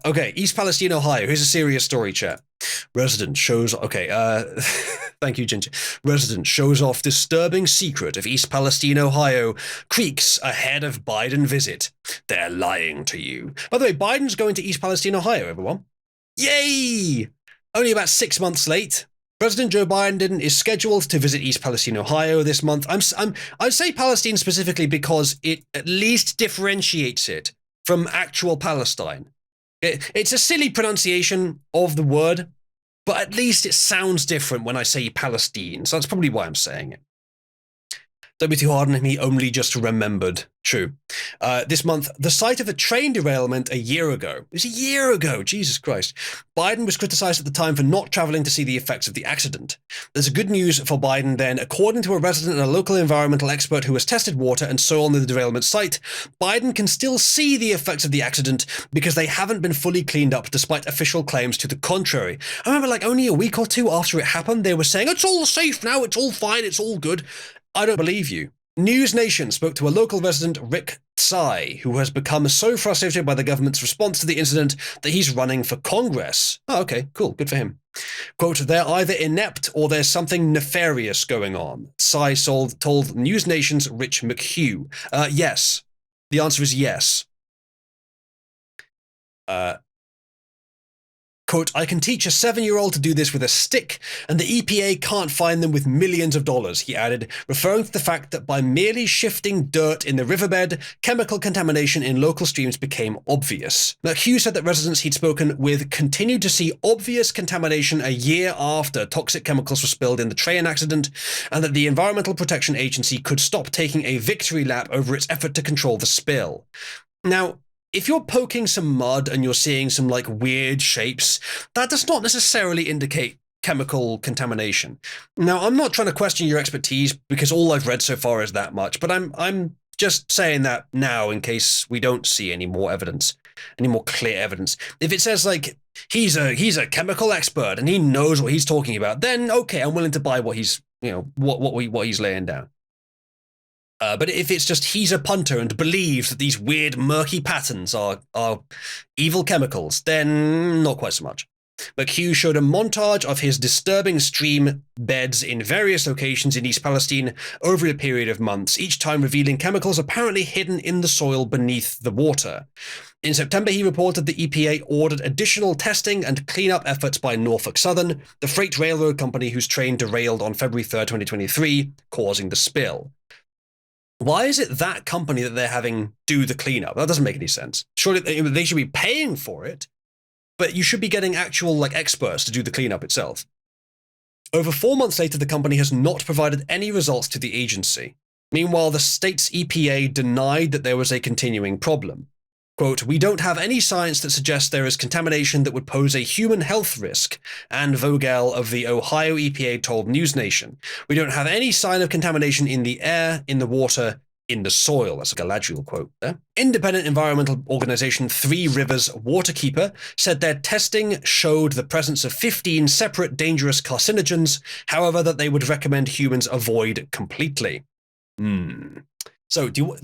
Okay, East Palestine, Ohio. Here's a serious story, chat. Resident shows. Okay, thank you, Ginger. Resident shows off disturbing secret of East Palestine, Ohio. Creaks ahead of Biden visit. They're lying to you. By the way, Biden's going to East Palestine, Ohio, everyone. Yay! Only about 6 months late. President Joe Biden is scheduled to visit East Palestine, Ohio this month. I say Palestine specifically because it at least differentiates it from actual Palestine. It's a silly pronunciation of the word, but at least it sounds different when I say Palestine, so that's probably why I'm saying it. Don't be too hard on me, only just remembered. True. This month, the site of a train derailment a year ago. It was a year ago, Jesus Christ. Biden was criticized at the time for not traveling to see the effects of the accident. There's a good news for Biden then. According to a resident and a local environmental expert who has tested water and soil on the derailment site, Biden can still see the effects of the accident because they haven't been fully cleaned up despite official claims to the contrary. I remember like only a week or two after it happened, they were saying, it's all safe now, it's all fine, it's all good. I don't believe you. News Nation spoke to a local resident, Rick Tsai, who has become so frustrated by the government's response to the incident that he's running for Congress. Oh, okay, cool, good for him. Quote, they're either inept or there's something nefarious going on, Tsai told News Nation's Rich McHugh. Yes. The answer is yes. Quote, I can teach a 7-year-old to do this with a stick, and the EPA can't find them with millions of dollars, he added, referring to the fact that by merely shifting dirt in the riverbed, chemical contamination in local streams became obvious. McHugh said that residents he'd spoken with continued to see obvious contamination a year after toxic chemicals were spilled in the train accident, and that the Environmental Protection Agency could stop taking a victory lap over its effort to control the spill. Now, if you're poking some mud and you're seeing some like weird shapes, that does not necessarily indicate chemical contamination. Now, I'm not trying to question your expertise because all I've read so far is that much, but I'm just saying that now in case we don't see any more evidence, any more clear evidence. If it says like he's a chemical expert and he knows what he's talking about, then okay, I'm willing to buy what he's, you know, what he's laying down. But if it's just he's a punter and believes that these weird murky patterns are evil chemicals, then not quite so much. McHugh showed a montage of his disturbing stream beds in various locations in East Palestine over a period of months, each time revealing chemicals apparently hidden in the soil beneath the water. In September, he reported the EPA ordered additional testing and cleanup efforts by Norfolk Southern, the freight railroad company whose train derailed on February 3rd, 2023, causing the spill. Why is it that company that they're having do the cleanup? That doesn't make any sense. Surely they should be paying for it, but you should be getting actual like experts to do the cleanup itself. Over 4 months later, the company has not provided any results to the agency. Meanwhile, the state's EPA denied that there was a continuing problem. Quote, we don't have any science that suggests there is contamination that would pose a human health risk, Ann Vogel of the Ohio EPA told News Nation. We don't have any sign of contamination in the air, in the water, in the soil. That's a Galadriel quote there. Independent environmental organization Three Rivers Waterkeeper said their testing showed the presence of 15 separate dangerous carcinogens, however, that they would recommend humans avoid completely. So, do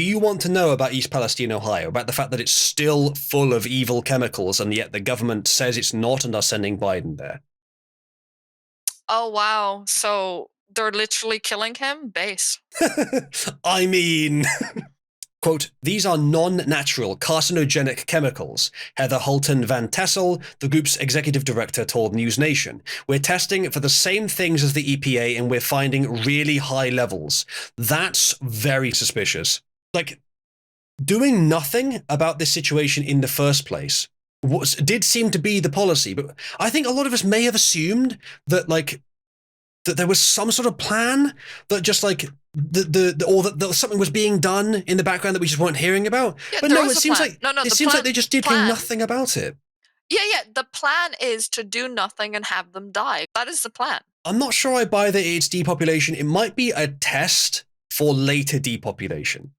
you want to know about East Palestine, Ohio, about the fact that it's still full of evil chemicals and yet the government says it's not and are sending Biden there? Oh, wow. So they're literally killing him? Base. I mean... Quote, these are non-natural carcinogenic chemicals, Heather Holton Van Tessel, the group's executive director, told News Nation. We're testing for the same things as the EPA and we're finding really high levels. That's very suspicious. Like, doing nothing about this situation in the first place did seem to be the policy, but I think a lot of us may have assumed that, like, that there was some sort of plan that just like that something was being done in the background that we just weren't hearing about. Yeah, but no, it seems like they just did nothing about it. Yeah. The plan is to do nothing and have them die. That is the plan. I'm not sure I buy that it's depopulation. It might be a test for later depopulation.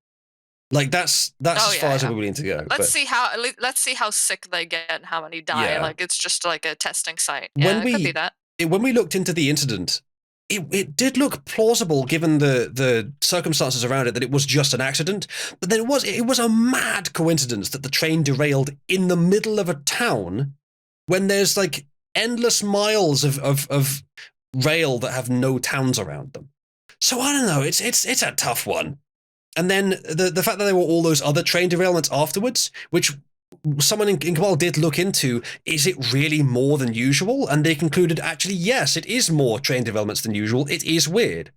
Like that's as far as we're willing to go. Let's see how sick they get and how many die. Yeah. Like it's just like a testing site. Yeah, it could be that. When we looked into the incident, it did look plausible given the circumstances around it that it was just an accident, but then it was a mad coincidence that the train derailed in the middle of a town when there's like endless miles of rail that have no towns around them. So I don't know, it's a tough one. And then the fact that there were all those other train derailments afterwards, which someone in Cabal did look into, is it really more than usual? And they concluded, actually, yes, it is more train derailments than usual. It is weird.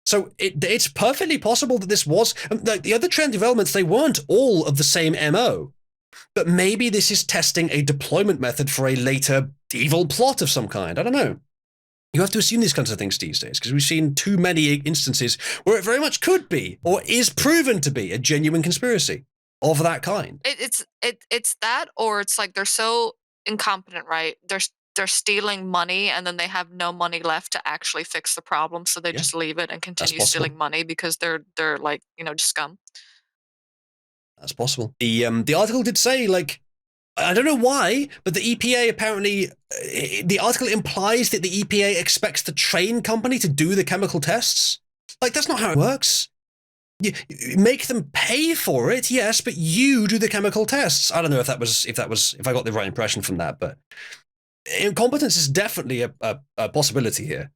So it's perfectly possible that this was, like the other train derailments, they weren't all of the same MO. But maybe this is testing a deployment method for a later evil plot of some kind. I don't know. You have to assume these kinds of things these days, because we've seen too many instances where it very much could be, or is proven to be, a genuine conspiracy of that kind. It's that, or it's like they're so incompetent, right? They're stealing money, and then they have no money left to actually fix the problem, so they Yeah, just leave it and that's continue possible. stealing money because they're like, just scum. That's possible. The article did say, like, I don't know why, but the EPA apparently, the article implies that the EPA expects the train company to do the chemical tests. Like, that's not how it works. You make them pay for it, yes, but you do the chemical tests. I don't know if I got the right impression from that, but incompetence is definitely a possibility here.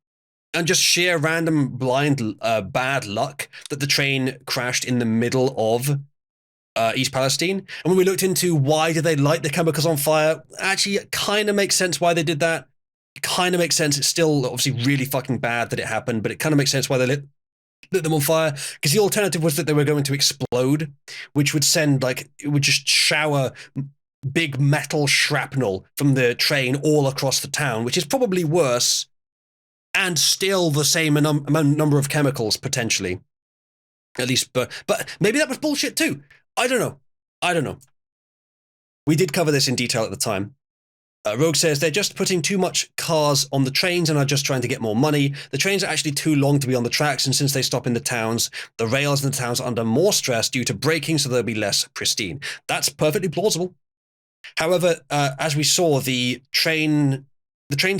And just sheer random blind bad luck that the train crashed in the middle of East Palestine. And when we looked into why did they light the chemicals on fire, actually it kind of makes sense why they did that. It kind of makes sense. It's still obviously really fucking bad that it happened, but it kind of makes sense why they lit them on fire, because the alternative was that they were going to explode, which would send, like, it would just shower big metal shrapnel from the train all across the town, which is probably worse and still the same number of chemicals potentially. At least, but maybe that was bullshit too. I don't know. We did cover this in detail at the time. Rogue says they're just putting too much cars on the trains and are just trying to get more money. The trains are actually too long to be on the tracks, and since they stop in the towns, the rails in the towns are under more stress due to braking, so they'll be less pristine. That's perfectly plausible. However, as we saw, the train's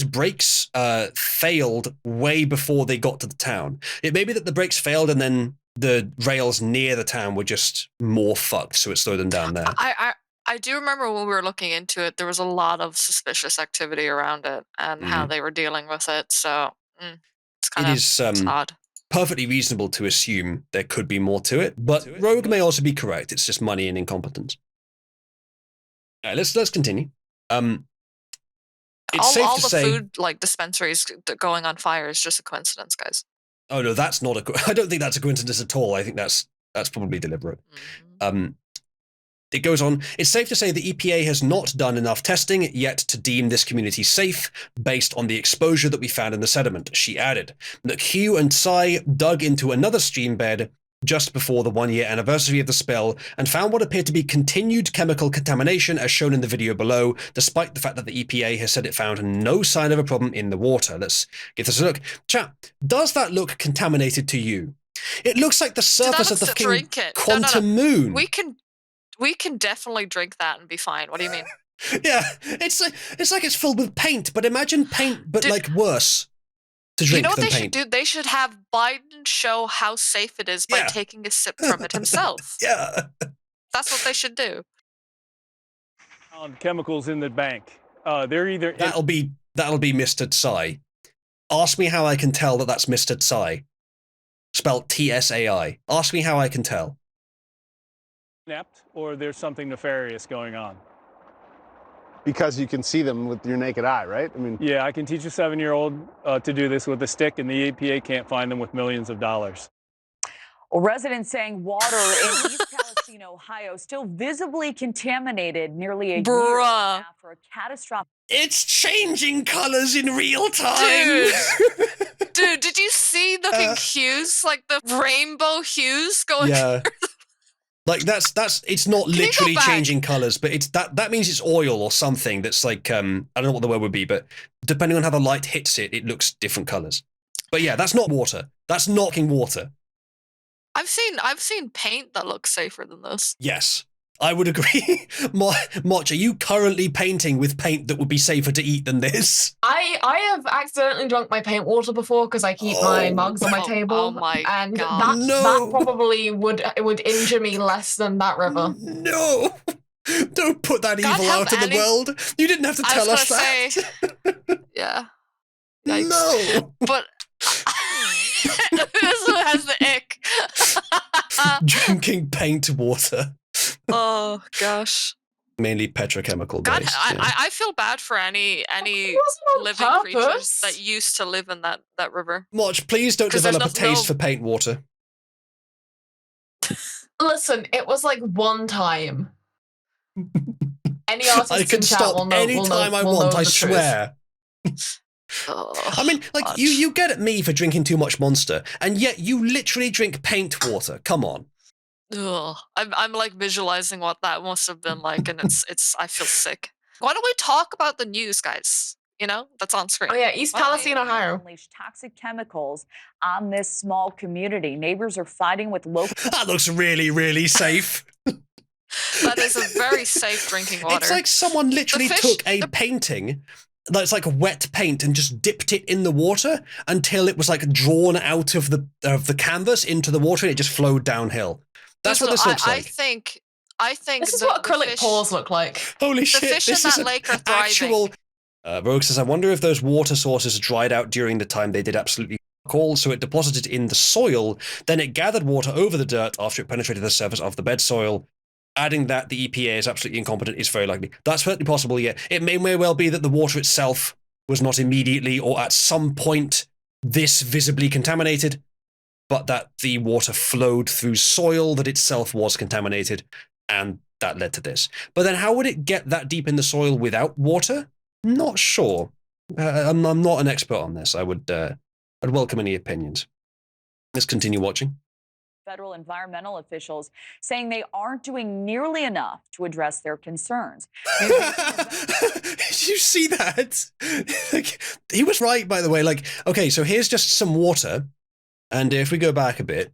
brakes failed way before they got to the town. It may be that the brakes failed and then the rails near the town were just more fucked, so it slowed them down there. I do remember when we were looking into it, there was a lot of suspicious activity around it and how they were dealing with it. So it's kind of it's odd. Perfectly reasonable to assume there could be more to it, but Rogue may also be correct. It's just money and incompetence. All right, let's continue. It's safe all to the say, food like dispensaries going on fire is just a coincidence, guys. Oh no, that's not I don't think that's a coincidence at all. I think that's probably deliberate. It goes on, it's safe to say the EPA has not done enough testing yet to deem this community safe based on the exposure that we found in the sediment, she added. That Hugh and Tsai dug into another stream bed just before the 1-year anniversary of the spill and found what appeared to be continued chemical contamination as shown in the video below, despite the fact that the EPA has said it found no sign of a problem in the water. Let's give this a look. Chat, does that look contaminated to you? It looks like the surface of the fucking quantum moon. We can definitely drink that and be fine. What do you mean? Yeah, it's like it's filled with paint, but imagine paint, but like worse to drink. You know what than they paint. should do? They should have Biden show how safe it is by taking a sip from it himself. Yeah, that's what they should do. Chemicals in the bank. They're either that'll be Mr. Tsai. Ask me how I can tell that that's Mr. Tsai, spelled Tsai. Ask me how I can tell. Inept, or there's something nefarious going on. Because you can see them with your naked eye, right? I mean, yeah, I can teach a 7-year-old to do this with a stick, and the EPA can't find them with millions of dollars. Well, residents saying water in East Palestine, Ohio, still visibly contaminated nearly a year after a catastrophic. It's changing colors in real time. Dude, did you see the hues, like the rainbow hues going? Yeah. Like that's it's not literally changing colors, but it's that means it's oil or something that's like I don't know what the word would be, but depending on how the light hits it, it looks different colors. But yeah, that's not water. That's not water. I've seen paint that looks safer than this. Yes. I would agree. Motch, are you currently painting with paint that would be safer to eat than this? I have accidentally drunk my paint water before because I keep my mugs on my table. Oh my and God. that probably would injure me less than that river. No. Don't put that evil out in the world. You didn't have to tell us that. Say, yeah. Yikes. No. But this one has the ick. Drinking paint water. Oh gosh. Mainly petrochemical God, based. I feel bad for any living creatures that used to live in that river. Motch, please don't develop a taste for paint water. Listen, it was like one time. Any artist I can stop anytime I want, I swear. I mean, like, you get at me for drinking too much Monster, and yet you literally drink paint water. Come on. Ugh. I'm like visualizing what that must have been like, and it's I feel sick. Why don't we talk about the news, guys? You know, that's on screen. Oh yeah, East Palestine, Ohio. Unleashed toxic chemicals on this small community. Neighbors are fighting with local. That looks really, really safe. That is a very safe drinking water. It's like someone literally took a painting that's like wet paint and just dipped it in the water until it was like drawn out of the canvas into the water and it just flowed downhill. That's what this looks like. I think this is what acrylic paws look like. Holy shit! The fish this in is that lake are thriving. Actual. Rogue says, I wonder if those water sources dried out during the time they did absolutely all, so it deposited in the soil, then it gathered water over the dirt after it penetrated the surface of the bed soil. Adding that the EPA is absolutely incompetent is very likely. That's certainly possible, yeah. It may well be that the water itself was not immediately or at some point this visibly contaminated, but that the water flowed through soil that itself was contaminated, and that led to this. But then how would it get that deep in the soil without water? Not sure. I'm not an expert on this. I'd welcome any opinions. Let's continue watching. Federal environmental officials saying they aren't doing nearly enough to address their concerns. Did you see that? Like, he was right, by the way. Like, okay, so here's just some water, and if we go back a bit,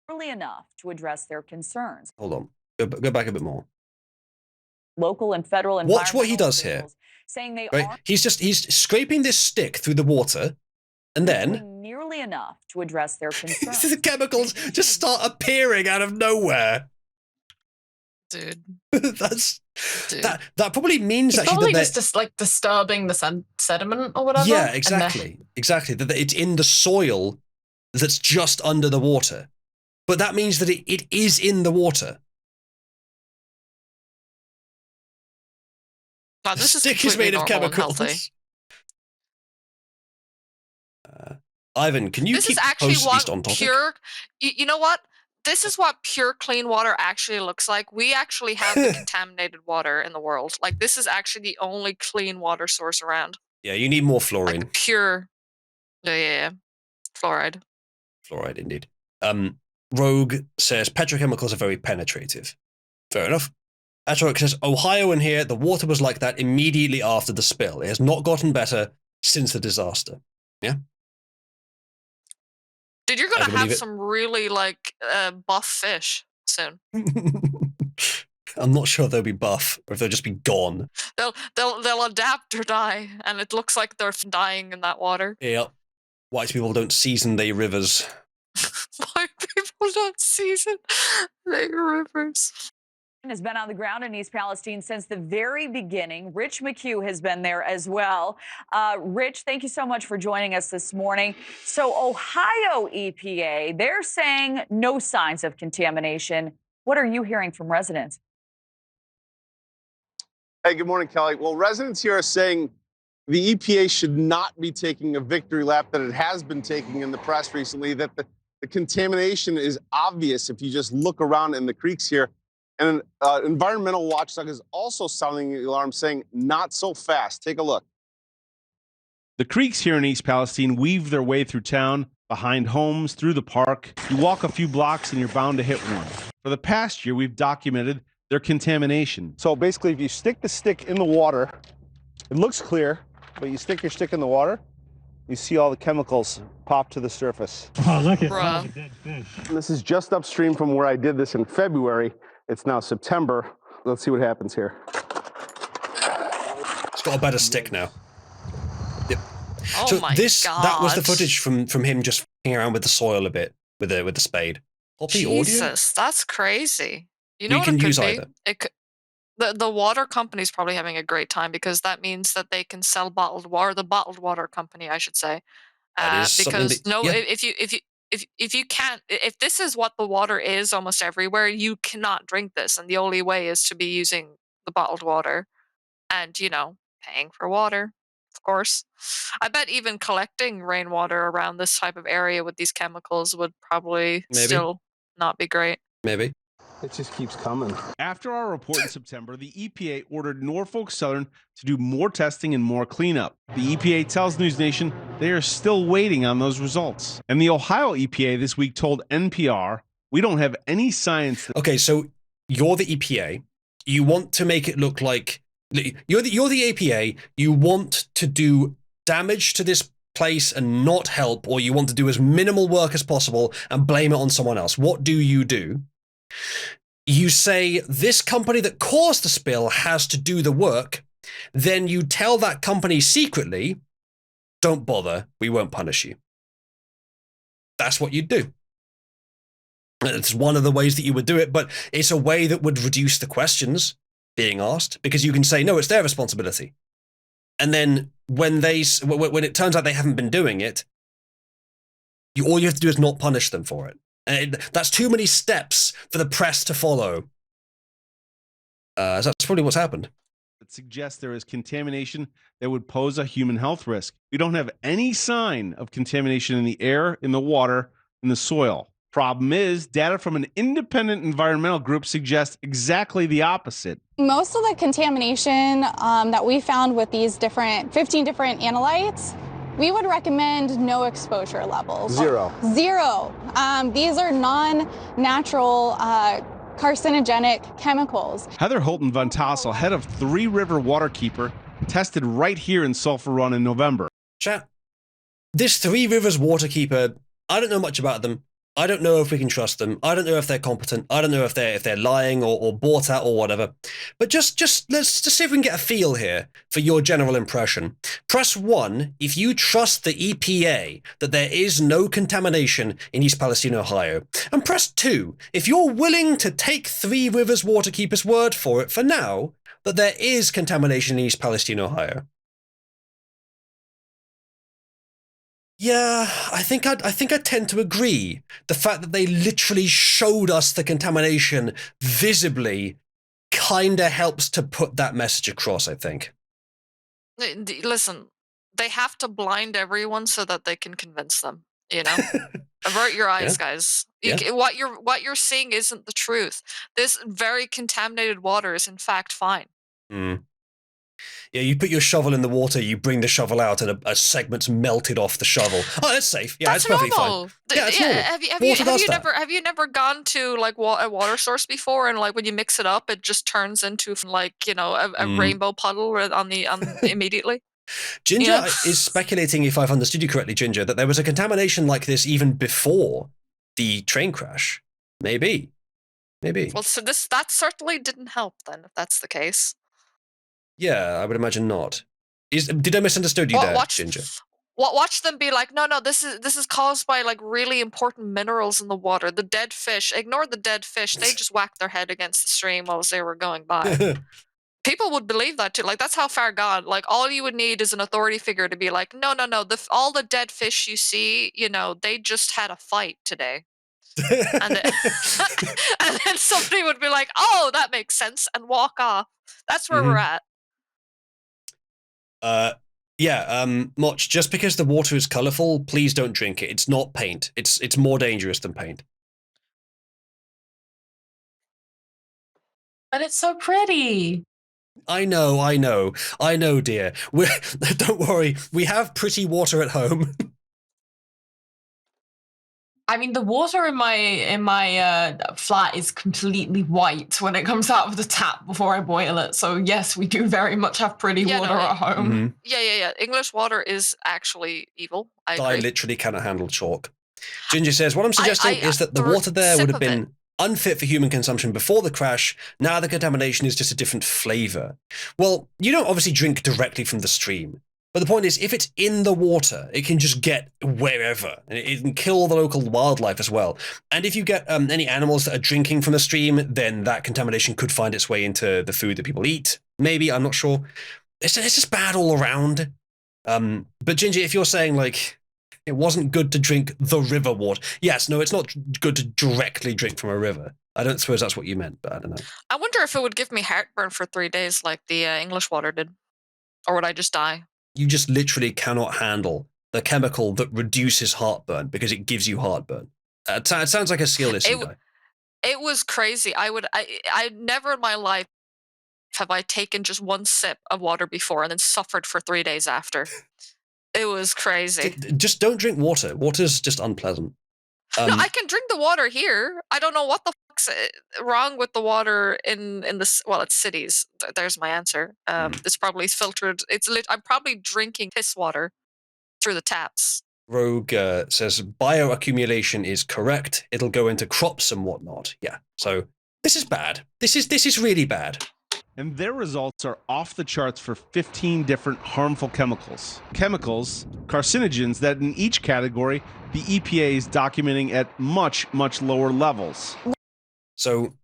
nearly enough to address their concerns. Hold on, go back a bit more. Local and federal watch what he does here. Saying they right, he's scraping this stick through the water, and then nearly enough to address their concerns. The chemicals just start appearing out of nowhere. Dude. That probably means it's probably just like disturbing the sediment or whatever. Yeah, exactly. That it's in the soil that's just under the water. But that means that it is in the water. Wow, this stick is made of chemicals. Ivan, can you keep post at least on topic? Pure, you know what? This is what pure clean water actually looks like. We actually have the contaminated water in the world. Like, this is actually the only clean water source around. Yeah, you need more fluorine. Like pure. Yeah. Fluoride. Fluoride, indeed. Rogue says petrochemicals are very penetrative. Fair enough. Atrox says, Ohio in here, the water was like that immediately after the spill. It has not gotten better since the disaster. Yeah? Dude, you're going to have some really, like, buff fish soon. I'm not sure they'll be buff, or if they'll just be gone. They'll adapt or die, and it looks like they're dying in that water. Yeah. White people don't season their rivers. White people don't season their rivers. Has been on the ground in East Palestine since the very beginning. Rich McHugh has been there as well. Rich, thank you so much for joining us this morning. So Ohio EPA, they're saying no signs of contamination. What are you hearing from residents? Hey, good morning, Kelly. Well, residents here are saying the EPA should not be taking a victory lap that it has been taking in the press recently, that the contamination is obvious if you just look around in the creeks here. And an environmental watchdog is also sounding the alarm, saying, not so fast. Take a look. The creeks here in East Palestine weave their way through town, behind homes, through the park. You walk a few blocks and you're bound to hit one. For the past year, we've documented their contamination. So basically, if you stick the stick in the water, it looks clear, but you stick your stick in the water, you see all the chemicals pop to the surface. Oh, look at dead fish. And this is just upstream from where I did this in February. It's now September. Let's see what happens here. It's got a better stick now. Yep. Oh so my God. That was the footage from him just f***ing around with the soil a bit with the spade. Poppy Jesus, audio? That's crazy. You know You what can it could use be? either. It could, the water company's probably having a great time because that means that they can sell bottled water. The bottled water company, I should say. That is something Because that, if you can't, if this is what the water is almost everywhere, you cannot drink this, and the only way is to be using the bottled water, and paying for water, of course. I bet even collecting rainwater around this type of area with these chemicals would probably still not be great. Maybe. It just keeps coming. After our report in September, the EPA ordered Norfolk Southern to do more testing and more cleanup. The EPA tells News Nation they are still waiting on those results. And the Ohio EPA this week told NPR, we don't have any science. Okay, so you're the EPA. You want to make it look like you're the EPA. You want to do damage to this place and not help, or you want to do as minimal work as possible and blame it on someone else. What do? You say this company that caused the spill has to do the work. Then you tell that company secretly, don't bother, we won't punish you. That's what you'd do. It's one of the ways that you would do it, but it's a way that would reduce the questions being asked, because you can say, no, it's their responsibility. And then when it turns out they haven't been doing it, all you have to do is not punish them for it. And that's too many steps for the press to follow. So that's probably what's happened. It suggests there is contamination that would pose a human health risk. We don't have any sign of contamination in the air, in the water, in the soil. Problem is, data from an independent environmental group suggests exactly the opposite. Most of the contamination that we found with these 15 different analytes, we would recommend no exposure levels. Zero. These are non-natural carcinogenic chemicals. Heather Holton Van Tassel, head of Three River Waterkeeper, tested right here in Sulphur Run in November. Chat, this Three Rivers Waterkeeper, I don't know much about them. I don't know if we can trust them. I don't know if they're competent. I don't know if they're lying or bought out or whatever. But just let's just see if we can get a feel here for your general impression. Press 1 if you trust the EPA that there is no contamination in East Palestine, Ohio. And press 2 if you're willing to take Three Rivers Waterkeeper's word for it for now that there is contamination in East Palestine, Ohio. Yeah, I think I tend to agree. The fact that they literally showed us the contamination visibly kinda helps to put that message across, I think. Listen, they have to blind everyone so that they can convince them, Avert your eyes, guys. What you're seeing isn't the truth. This very contaminated water is in fact fine. Yeah, you put your shovel in the water, you bring the shovel out, and a segment's melted off the shovel. Oh, that's safe. Yeah, that's it's perfectly normal. fine. Yeah, it's normal. Have you never gone to like a water source before, and like when you mix it up, it just turns into like a rainbow puddle immediately? Ginger is speculating, if I've understood you correctly, Ginger, that there was a contamination like this even before the train crash. Maybe. Well, so that certainly didn't help then, if that's the case. Yeah, I would imagine not. Did I misunderstood you there, Ginger? Watch them be like, no, this is caused by like really important minerals in the water. The dead fish. Ignore the dead fish. They just whacked their head against the stream while they were going by. People would believe that too. Like that's how far gone. Like all you would need is an authority figure to be like, no. All the dead fish you see, they just had a fight today. and then somebody would be like, oh, that makes sense, and walk off. That's where we're at. Motch, just because the water is colorful, please don't drink it. It's not paint. It's more dangerous than paint. But it's so pretty. I know, dear. Don't worry. We have pretty water at home. I mean, the water in my flat is completely white when it comes out of the tap before I boil it. So yes, we do very much have pretty water at home. Yeah. English water is actually evil. I literally cannot handle chalk. Ginger says, what I'm suggesting is that the water there would have been unfit for human consumption before the crash. Now the contamination is just a different flavor. Well, you don't obviously drink directly from the stream. But the point is, if it's in the water, it can just get wherever, and it can kill the local wildlife as well. And if you get any animals that are drinking from the stream, then that contamination could find its way into the food that people eat. Maybe, I'm not sure. It's just bad all around. But Ginger, if you're saying, like, it wasn't good to drink the river water, yes, no, it's not good to directly drink from a river. I don't suppose that's what you meant, but I don't know. I wonder if it would give me heartburn for 3 days like the English water did. Or would I just die? You just literally cannot handle the chemical that reduces heartburn because it gives you heartburn. It sounds like a skill-lessing guy. It was crazy. I never in my life have I taken just one sip of water before and then suffered for 3 days after. It was crazy. Just don't drink water. Water's just unpleasant. No, I can drink the water here. I don't know what the fuck's wrong with the water in this. Well, it's cities. There's my answer. It's probably filtered. I'm probably drinking piss water through the taps. Rogue says bioaccumulation is correct. It'll go into crops and whatnot. Yeah. So this is bad. This is really bad. And their results are off the charts for 15 different harmful chemicals. Chemicals, carcinogens that in each category, the EPA is documenting at much, much lower levels. So,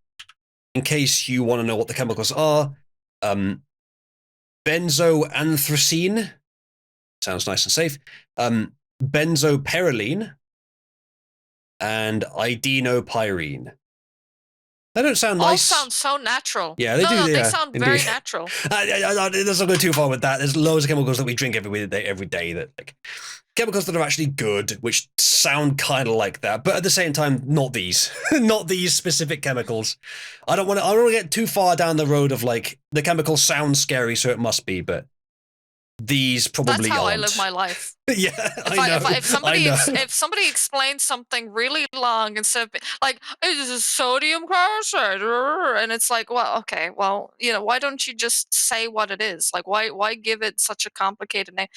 in case you want to know what the chemicals are, benzoanthracene, sounds nice and safe, benzopyrrolene, and idenopyrene. They don't sound nice. All sound so natural. Yeah, they do. They sound very natural. Let's not go too far with that. There's loads of chemicals that we drink every day that, like, chemicals that are actually good, which sound kind of like that, but at the same time, not these, not these specific chemicals. I don't want to get too far down the road of, like, the chemicals sound scary, so it must be, but these probably aren't. That's how I live my life. Yeah, If somebody explains something really long instead of like, this is sodium chloride, and it's like, well, okay, well, why don't you just say what it is? Like, why give it such a complicated name?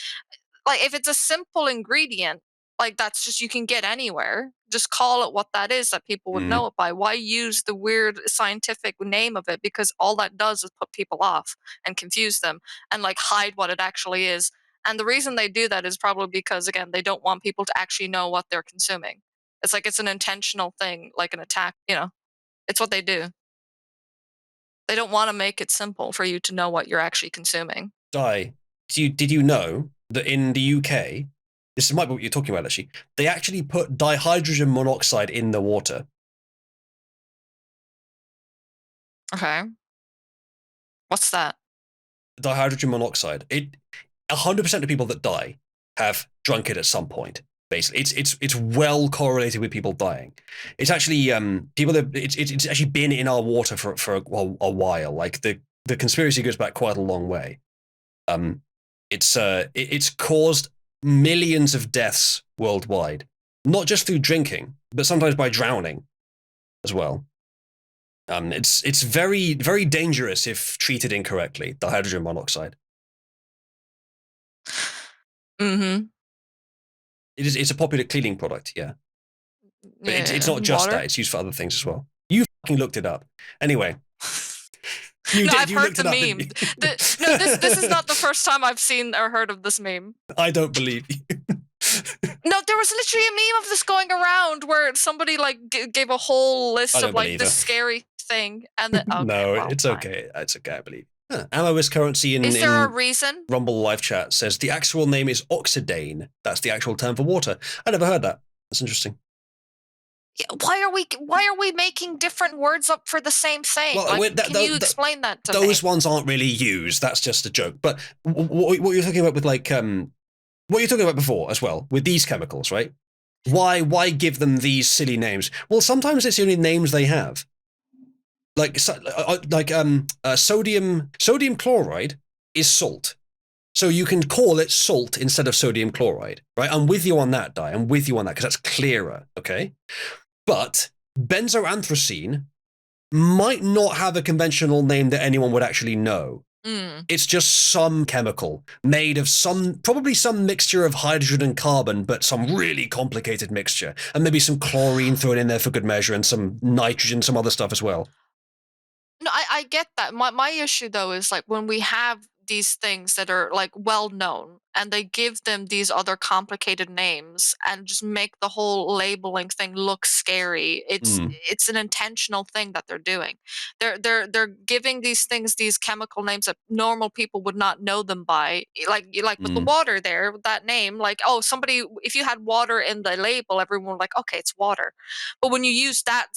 Like, if it's a simple ingredient, like, that's just, you can get anywhere. Just call it what that is that people would know it by. Why use the weird scientific name of it? Because all that does is put people off and confuse them and, like, hide what it actually is. And the reason they do that is probably because, again, they don't want people to actually know what they're consuming. It's like, it's an intentional thing, like an attack, it's what they do. They don't want to make it simple for you to know what you're actually consuming. Did you know that in the UK, this might be what you're talking about, actually, they actually put dihydrogen monoxide in the water. Okay. What's that? Dihydrogen monoxide. 100% of people that die have drunk it at some point. Basically, it's well correlated with people dying. It's actually people that it's actually been in our water for a while. Like the conspiracy goes back quite a long way. It's caused millions of deaths worldwide, not just through drinking, but sometimes by drowning as well. It's very, very dangerous if treated incorrectly, dihydrogen monoxide. Mm-hmm. It's a popular cleaning product, yeah. But it's not just that, it's used for other things as well. You fucking looked it up. Anyway. I've heard the meme. This is not the first time I've seen or heard of this meme. I don't believe you. No, there was literally a meme of this going around where somebody like gave a whole list of like this scary thing, and then it's okay. It's okay. I believe. Ammo is currency in. Is there a reason? Rumble live chat says the actual name is oxidane. That's the actual term for water. I never heard that. That's interesting. Yeah, why are we making different words up for the same thing? Well, can you explain that to me? Those ones aren't really used. That's just a joke. But what you're talking about with like what you're talking about before as well with these chemicals, right? Why give them these silly names? Well, sometimes it's the only names they have. Like sodium chloride is salt. So you can call it salt instead of sodium chloride, right? I'm with you on that, Di. I'm with you on that because that's clearer, okay? But benzoanthracene might not have a conventional name that anyone would actually know. It's just some chemical made of probably some mixture of hydrogen and carbon, but some really complicated mixture. And maybe some chlorine thrown in there for good measure and some nitrogen, some other stuff as well. No, I get that. My issue though is like when we have these things that are like well known and they give them these other complicated names and just make the whole labeling thing look scary. It's an intentional thing that they're doing. They're giving these things these chemical names that normal people would not know them by. Like with the water there, with that name, like, oh, somebody, if you had water in the label, everyone would like, okay, it's water. But when you use that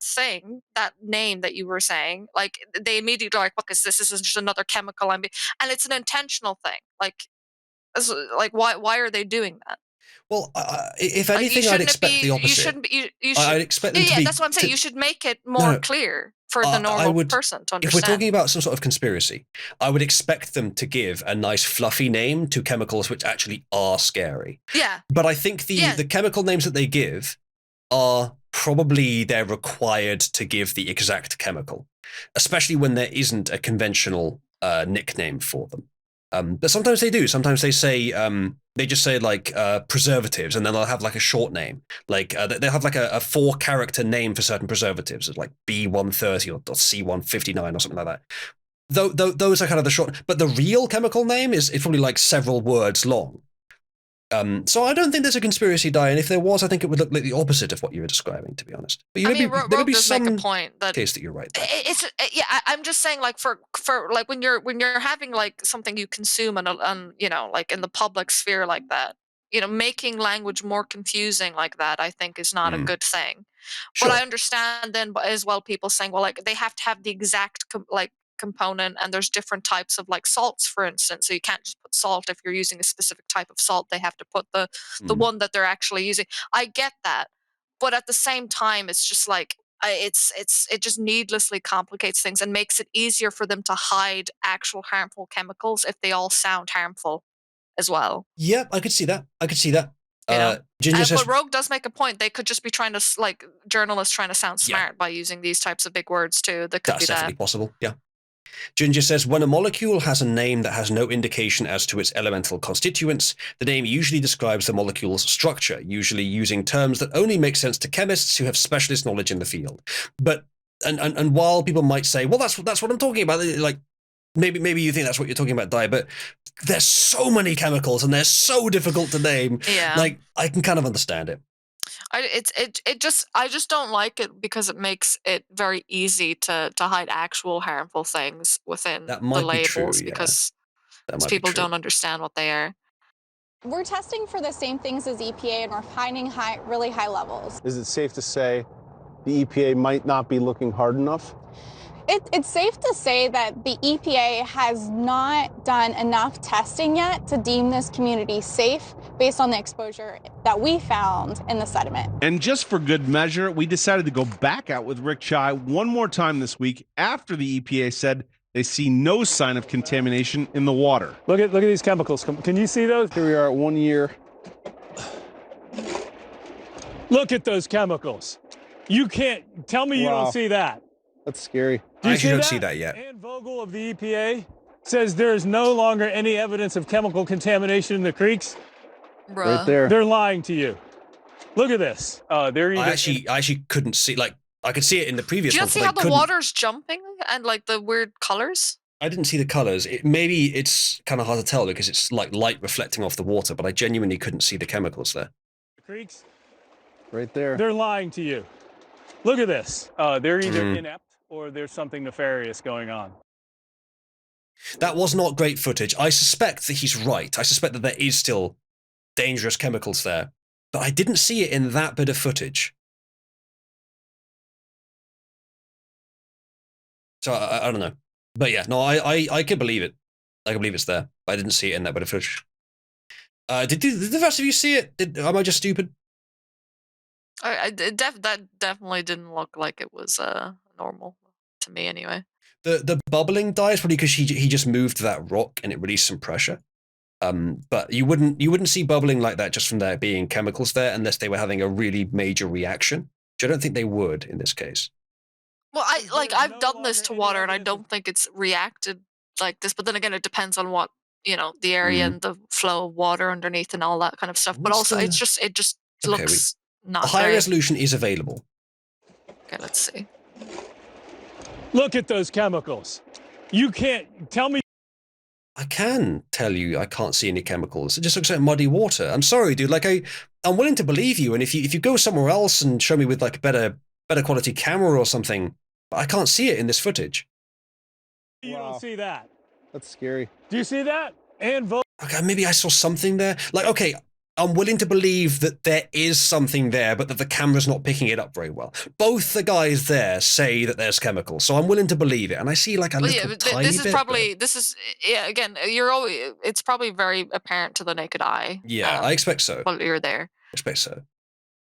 thing, that name that you were saying, like they immediately are like, what is this? This is just another chemical. And it's an intentional thing. Like why are they doing that? Well, if anything, I'd expect the opposite. You shouldn't be. You should. I'd expect them to be. That's what I'm saying. You should make it more clear for the normal person to understand. If we're talking about some sort of conspiracy, I would expect them to give a nice fluffy name to chemicals which actually are scary. Yeah. But I think the chemical names that they give are probably they're required to give the exact chemical, especially when there isn't a conventional nickname for them. But sometimes they do. Sometimes they say they just say like preservatives, and then they'll have like a short name. Like they'll have like a 4-character name for certain preservatives, like B130 or C159 or something like that. Those are kind of the short. But the real chemical name is probably like several words long. So I don't think there's a conspiracy, and if there was, I think it would look like the opposite of what you were describing, to be honest. But Rogue does make a point that case that you're right there. I'm just saying, like for like when you're having like something you consume and you know, like in the public sphere like that, you know, making language more confusing like that, I think is not a good thing. Sure. But I understand then as well people saying, well, like they have to have the exact component, and there's different types of like salts, for instance, so you can't just put salt if you're using a specific type of salt. They have to put the one that they're actually using. I get that, but at the same time it's just like it just needlessly complicates things and makes it easier for them to hide actual harmful chemicals if they all sound harmful as well. Yeah, I could see that. You know? Ginger says, but Rogue does make a point. They could just be trying to, like, journalists trying to sound smart by using these types of big words too. That could be definitely possible. Yeah. Ginger says, when a molecule has a name that has no indication as to its elemental constituents, the name usually describes the molecule's structure, usually using terms that only make sense to chemists who have specialist knowledge in the field. But and while people might say, well, that's what I'm talking about, like maybe you think that's what you're talking about, Di, but there's so many chemicals and they're so difficult to name. Yeah. Like I can kind of understand it. I just don't like it because it makes it very easy to hide actual harmful things within the labels because people don't understand what they are. We're testing for the same things as EPA and we're finding really high levels. Is it safe to say the EPA might not be looking hard enough? It's safe to say that the EPA has not done enough testing yet to deem this community safe based on the exposure that we found in the sediment. And just for good measure, we decided to go back out with Rick Chai one more time this week after the EPA said they see no sign of contamination in the water. Look at these chemicals. Can you see those? Here we are at 1 year. Look at those chemicals. You can't tell me you don't see that. That's scary. I actually don't see that yet. Ann Vogel of the EPA says there is no longer any evidence of chemical contamination in the creeks. Bruh. Right there. They're lying to you. Look at this. I actually couldn't see, like, I could see it in the previous one. Do you see how the water's jumping and like the weird colors? I didn't see the colors. Maybe it's kind of hard to tell because it's like light reflecting off the water, but I genuinely couldn't see the chemicals there. The creeks. Right there. They're lying to you. Look at this. They're either inept or there's something nefarious going on. That was not great footage. I suspect that he's right. I suspect that there is still dangerous chemicals there, but I didn't see it in that bit of footage. So I don't know. But yeah, no, I can believe it. I can believe it's there. I didn't see it in that bit of footage. Did the rest of you see it? Am I just stupid? That definitely didn't look like it was normal to me anyway. The bubbling dies probably because he just moved that rock and it released some pressure. But you wouldn't see bubbling like that just from there being chemicals there unless they were having a really major reaction, which I don't think they would in this case. Well, I've done this to water and I don't think it's reacted like this. But then again, it depends on what, the area and the flow of water underneath and all that kind of stuff. But What's also, the- it just Okay, looks not The high very. resolution is available. Okay, let's see. Look at those chemicals. You can't tell me. I can tell you I can't see any chemicals. It just looks like muddy water. I'm sorry, dude. Like I'm willing to believe you, and if you go somewhere else and show me with like a better quality camera or something, but I can't see it in this footage. You Wow. don't see that. That's scary. Do you see that? And vote. Okay, maybe I saw something there. Like, okay, I'm willing to believe that there is something there, but that the camera's not picking it up very well. Both the guys there say that there's chemicals, so I'm willing to believe it. And I see like a little But tiny this is bit, probably again, it's probably very apparent to the naked eye. Yeah, I expect so. While you're there. I expect so.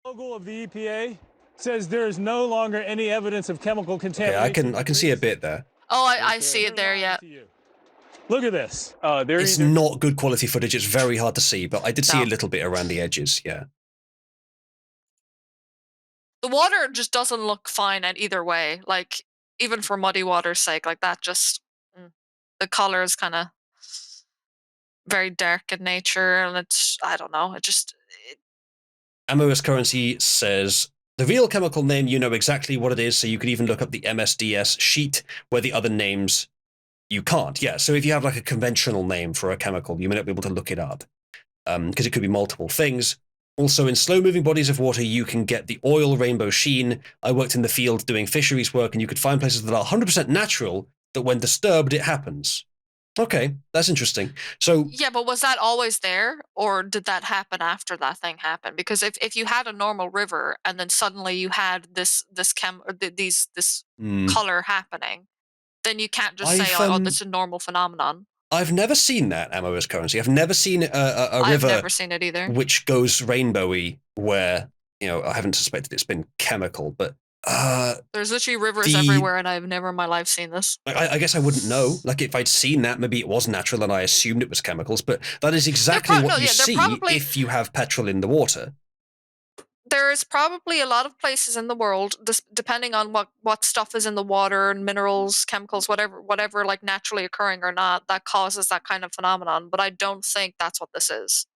The logo of the EPA says there is no longer any evidence of chemical contamination. Okay, I can see a bit there. Oh, I see it there. Yeah. Look at this. It's not good quality footage. It's very hard to see, but I did see a little bit around the edges. Yeah. The water just doesn't look fine at either way. Like even for muddy water's sake, like that just the color is kind of very dark in nature, and I don't know. Amorous Currency says the real chemical name, you know exactly what it is, so you could even look up the MSDS sheet where the other names you can't. Yeah, so if you have like a conventional name for a chemical, you may not be able to look it up because it could be multiple things. Also, in slow-moving bodies of water, you can get the oil rainbow sheen. I worked in the field doing fisheries work, and you could find places that are 100% natural, that when disturbed, it happens. Okay, that's interesting. So yeah, but was that always there, or did that happen after that thing happened? Because if you had a normal river and then suddenly you had this color happening, then you can't just say, "Oh, that's a normal phenomenon." I've never seen that, Amorous Currency. I've never seen a I've river never seen it either. Which goes rainbowy where, I haven't suspected it's been chemical, but there's literally rivers everywhere, and I've never in my life seen this. I guess I wouldn't know. Like, if I'd seen that, maybe it was natural and I assumed it was chemicals, but that is exactly what you see if you have petrol in the water. There is probably a lot of places in the world, depending on what stuff is in the water and minerals, chemicals, whatever, like naturally occurring or not, that causes that kind of phenomenon. But I don't think that's what this is.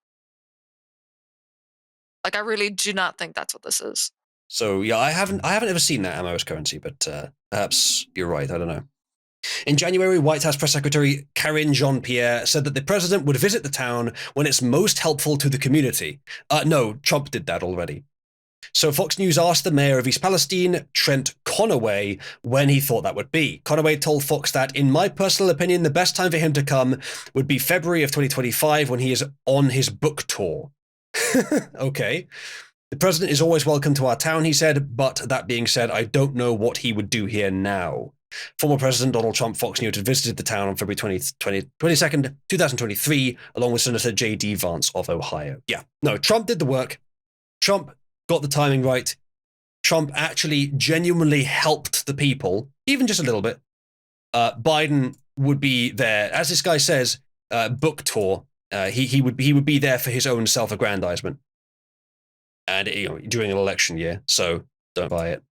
Like, I really do not think that's what this is. So yeah, I haven't ever seen that Amorous Currency, but perhaps you're right. I don't know. In January, White House Press Secretary Karine Jean-Pierre said that the president would visit the town when it's most helpful to the community. No, Trump did that already. So Fox News asked the mayor of East Palestine, Trent Conaway, when he thought that would be. Conaway told Fox that, in my personal opinion, the best time for him to come would be February of 2025 when he is on his book tour. Okay. The president is always welcome to our town, he said, but that being said, I don't know what he would do here now. Former President Donald Trump, Fox News, had visited the town on February 22nd, 2023, along with Senator J.D. Vance of Ohio. Yeah, no, Trump did the work. Trump got the timing right. Trump actually genuinely helped the people, even just a little bit. Biden would be there, as this guy says, book tour. He would be there for his own self-aggrandizement, and during an election year. So don't buy it.